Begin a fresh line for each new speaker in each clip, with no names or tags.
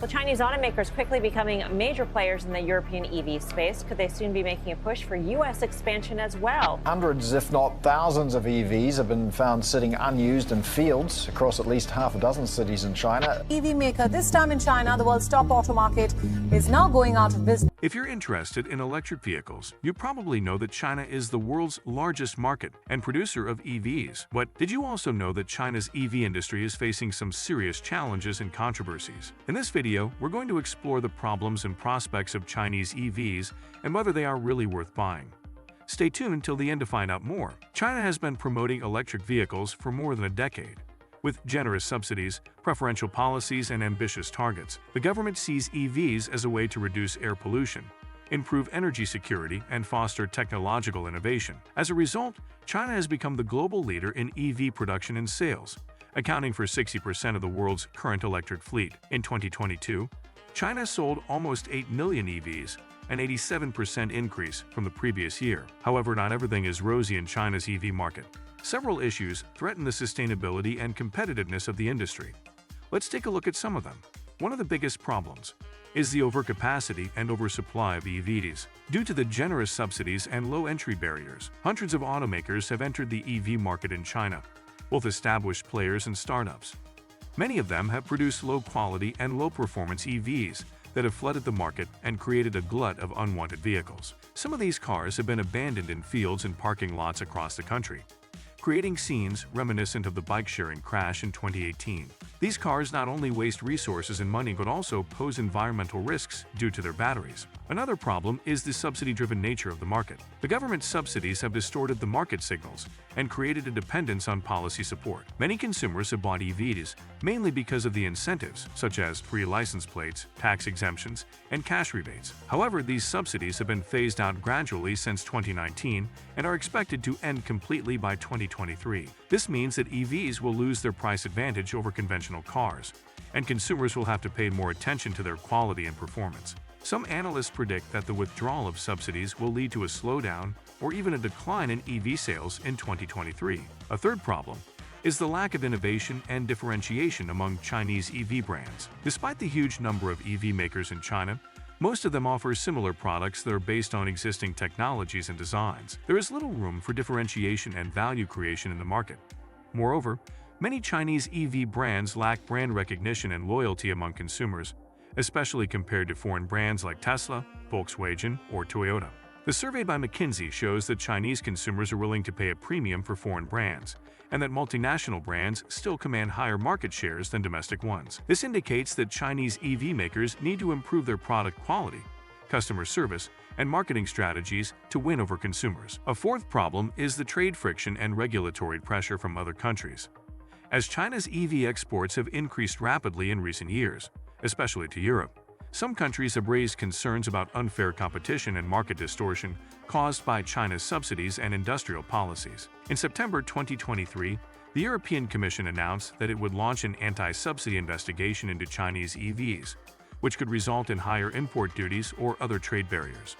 Well, Chinese automakers quickly becoming major players in the European EV space. Could they soon be making a push for U.S. expansion as well?
Hundreds, if not thousands, of EVs have been found sitting unused in fields across at least half a dozen cities in China.
EV maker, this time in China, the world's top auto market, is now going out of business.
If you're interested in electric vehicles, you probably know that China is the world's largest market and producer of EVs. But did you also know that China's EV industry is facing some serious challenges and controversies? In this video, we're going to explore the problems and prospects of Chinese EVs and whether they are really worth buying. Stay tuned till the end to find out more. China has been promoting electric vehicles for more than a decade. With generous subsidies, preferential policies, and ambitious targets, the government sees EVs as a way to reduce air pollution, improve energy security, and foster technological innovation. As a result, China has become the global leader in EV production and sales, accounting for 60% of the world's current electric fleet. In 2022, China sold almost 8 million EVs, an 87% increase from the previous year. However, not everything is rosy in China's EV market. Several issues threaten the sustainability and competitiveness of the industry. Let's take a look at some of them. One of the biggest problems is the overcapacity and oversupply of EVs. Due to the generous subsidies and low entry barriers, hundreds of automakers have entered the EV market in China, both established players and startups. Many of them have produced low-quality and low-performance EVs that have flooded the market and created a glut of unwanted vehicles. Some of these cars have been abandoned in fields and parking lots across the country, creating scenes reminiscent of the bike-sharing crash in 2018. These cars not only waste resources and money but also pose environmental risks due to their batteries. Another problem is the subsidy-driven nature of the market. The government's subsidies have distorted the market signals and created a dependence on policy support. Many consumers have bought EVs mainly because of the incentives, such as free license plates, tax exemptions, and cash rebates. However, these subsidies have been phased out gradually since 2019 and are expected to end completely by 2023. This means that EVs will lose their price advantage over conventional cars, and consumers will have to pay more attention to their quality and performance. Some analysts predict that the withdrawal of subsidies will lead to a slowdown or even a decline in EV sales in 2023. A third problem is the lack of innovation and differentiation among Chinese EV brands. Despite the huge number of EV makers in China, most of them offer similar products that are based on existing technologies and designs. There is little room for differentiation and value creation in the market. Moreover, many Chinese EV brands lack brand recognition and loyalty among consumers, especially compared to foreign brands like Tesla, Volkswagen, or Toyota. The survey by McKinsey shows that Chinese consumers are willing to pay a premium for foreign brands, and that multinational brands still command higher market shares than domestic ones. This indicates that Chinese EV makers need to improve their product quality, customer service, and marketing strategies to win over consumers. A fourth problem is the trade friction and regulatory pressure from other countries. As China's EV exports have increased rapidly in recent years, especially to Europe, some countries have raised concerns about unfair competition and market distortion caused by China's subsidies and industrial policies. In September 2023, the European Commission announced that it would launch an anti-subsidy investigation into Chinese EVs, which could result in higher import duties or other trade barriers.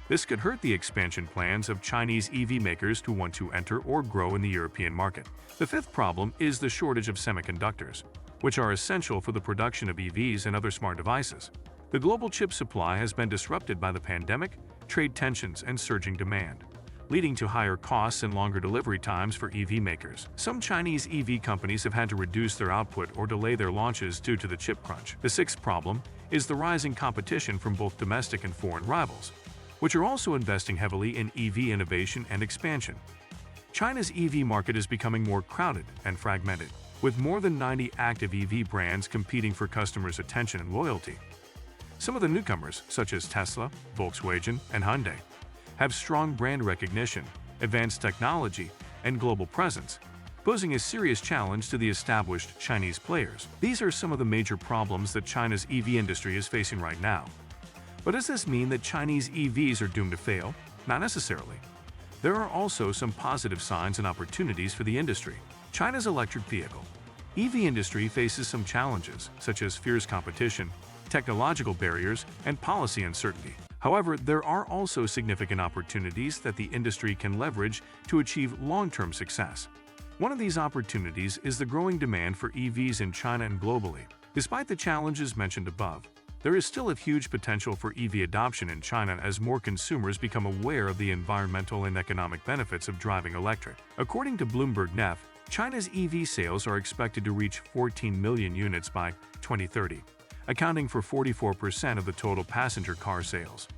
This could hurt the expansion plans of Chinese EV makers who want to enter or grow in the European market. The fifth problem is the shortage of semiconductors, which are essential for the production of EVs and other smart devices. The global chip supply has been disrupted by the pandemic, trade tensions, and surging demand, leading to higher costs and longer delivery times for EV makers. Some Chinese EV companies have had to reduce their output or delay their launches due to the chip crunch. The sixth problem is the rising competition from both domestic and foreign rivals, which are also investing heavily in EV innovation and expansion. China's EV market is becoming more crowded and fragmented, with more than 90 active EV brands competing for customers' attention and loyalty. Some of the newcomers, such as Tesla, Volkswagen, and Hyundai, have strong brand recognition, advanced technology, and global presence, posing a serious challenge to the established Chinese players. These are some of the major problems that China's EV industry is facing right now. But does this mean that Chinese EVs are doomed to fail? Not necessarily. There are also some positive signs and opportunities for the industry. China's electric vehicle EV industry faces some challenges, such as fierce competition, technological barriers, and policy uncertainty. However, there are also significant opportunities that the industry can leverage to achieve long-term success. One of these opportunities is the growing demand for EVs in China and globally. Despite the challenges mentioned above, there is still a huge potential for EV adoption in China as more consumers become aware of the environmental and economic benefits of driving electric. According to Bloomberg NEF, China's EV sales are expected to reach 14 million units by 2030, accounting for 44% of the total passenger car sales.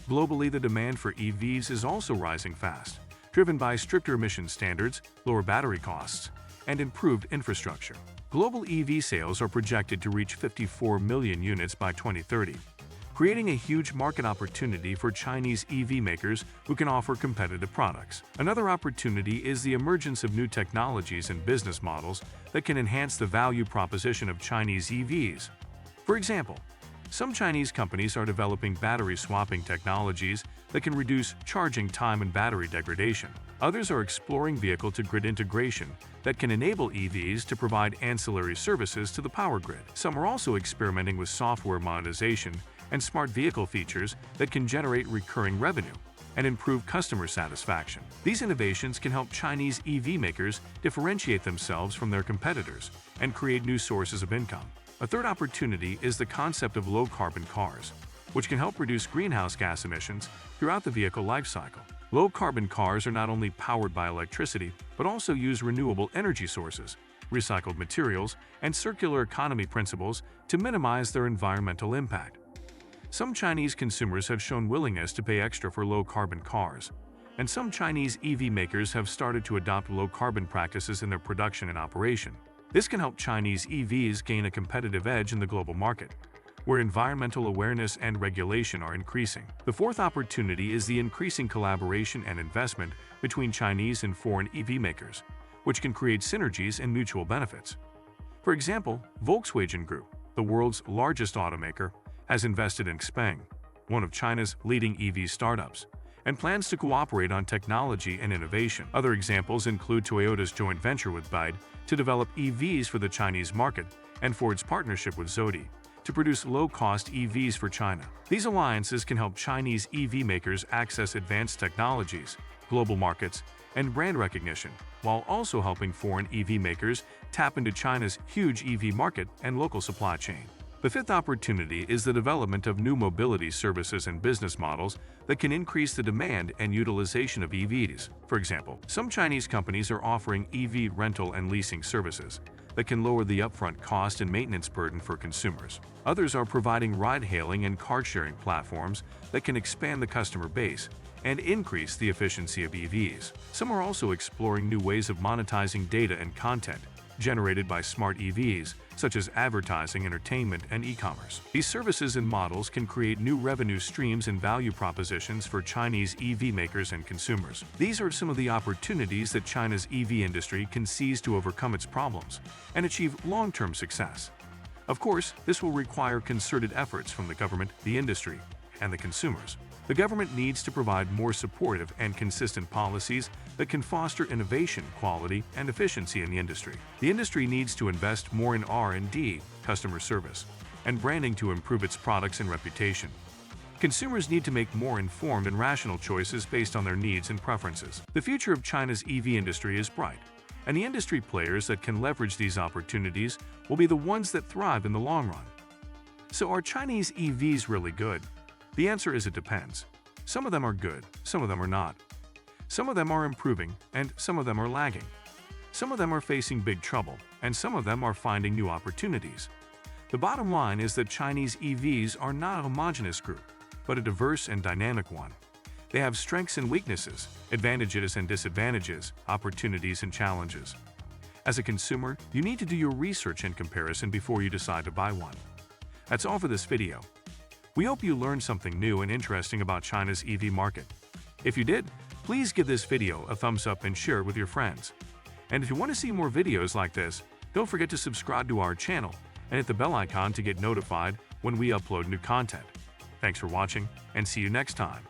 Globally, the demand for EVs is also rising fast, driven by stricter emission standards, lower battery costs, and improved infrastructure. Global EV sales are projected to reach 54 million units by 2030, creating a huge market opportunity for Chinese EV makers who can offer competitive products. Another opportunity is the emergence of new technologies and business models that can enhance the value proposition of Chinese EVs. For example, some Chinese companies are developing battery swapping technologies that can reduce charging time and battery degradation. Others are exploring vehicle-to-grid integration that can enable EVs to provide ancillary services to the power grid. Some are also experimenting with software monetization and smart vehicle features that can generate recurring revenue and improve customer satisfaction. These innovations can help Chinese EV makers differentiate themselves from their competitors and create new sources of income. A third opportunity is the concept of low-carbon cars, which can help reduce greenhouse gas emissions throughout the vehicle lifecycle. Low-carbon cars are not only powered by electricity, but also use renewable energy sources, recycled materials, and circular economy principles to minimize their environmental impact. Some Chinese consumers have shown willingness to pay extra for low-carbon cars, and some Chinese EV makers have started to adopt low-carbon practices in their production and operation. This can help Chinese EVs gain a competitive edge in the global market, where environmental awareness and regulation are increasing. The fourth opportunity is the increasing collaboration and investment between Chinese and foreign EV makers, which can create synergies and mutual benefits. For example, Volkswagen Group, the world's largest automaker, has invested in XPeng, one of China's leading EV startups, and plans to cooperate on technology and innovation. Other examples include Toyota's joint venture with BYD to develop EVs for the Chinese market and Ford's partnership with Zodi to produce low-cost EVs for China. These alliances can help Chinese EV makers access advanced technologies, global markets, and brand recognition, while also helping foreign EV makers tap into China's huge EV market and local supply chain. The fifth opportunity is the development of new mobility services and business models that can increase the demand and utilization of EVs. For example, some Chinese companies are offering EV rental and leasing services that can lower the upfront cost and maintenance burden for consumers. Others are providing ride-hailing and car-sharing platforms that can expand the customer base and increase the efficiency of EVs. Some are also exploring new ways of monetizing data and content generated by smart EVs, such as advertising, entertainment, and e-commerce. These services and models can create new revenue streams and value propositions for Chinese EV makers and consumers. These are some of the opportunities that China's EV industry can seize to overcome its problems and achieve long-term success. Of course, this will require concerted efforts from the government, the industry, and the consumers. The government needs to provide more supportive and consistent policies that can foster innovation, quality, and efficiency in the industry. The industry needs to invest more in R&D, customer service, and branding to improve its products and reputation. Consumers need to make more informed and rational choices based on their needs and preferences. The future of China's EV industry is bright, and the industry players that can leverage these opportunities will be the ones that thrive in the long run. So are Chinese EVs really good? The answer is it depends. Some of them are good, some of them are not. Some of them are improving, and some of them are lagging. Some of them are facing big trouble, and some of them are finding new opportunities. The bottom line is that Chinese EVs are not a homogeneous group, but a diverse and dynamic one. They have strengths and weaknesses, advantages and disadvantages, opportunities and challenges. As a consumer, you need to do your research and comparison before you decide to buy one. That's all for this video. We hope you learned something new and interesting about China's EV market. If you did, please give this video a thumbs up and share it with your friends. And if you want to see more videos like this, don't forget to subscribe to our channel and hit the bell icon to get notified when we upload new content. Thanks for watching, and see you next time.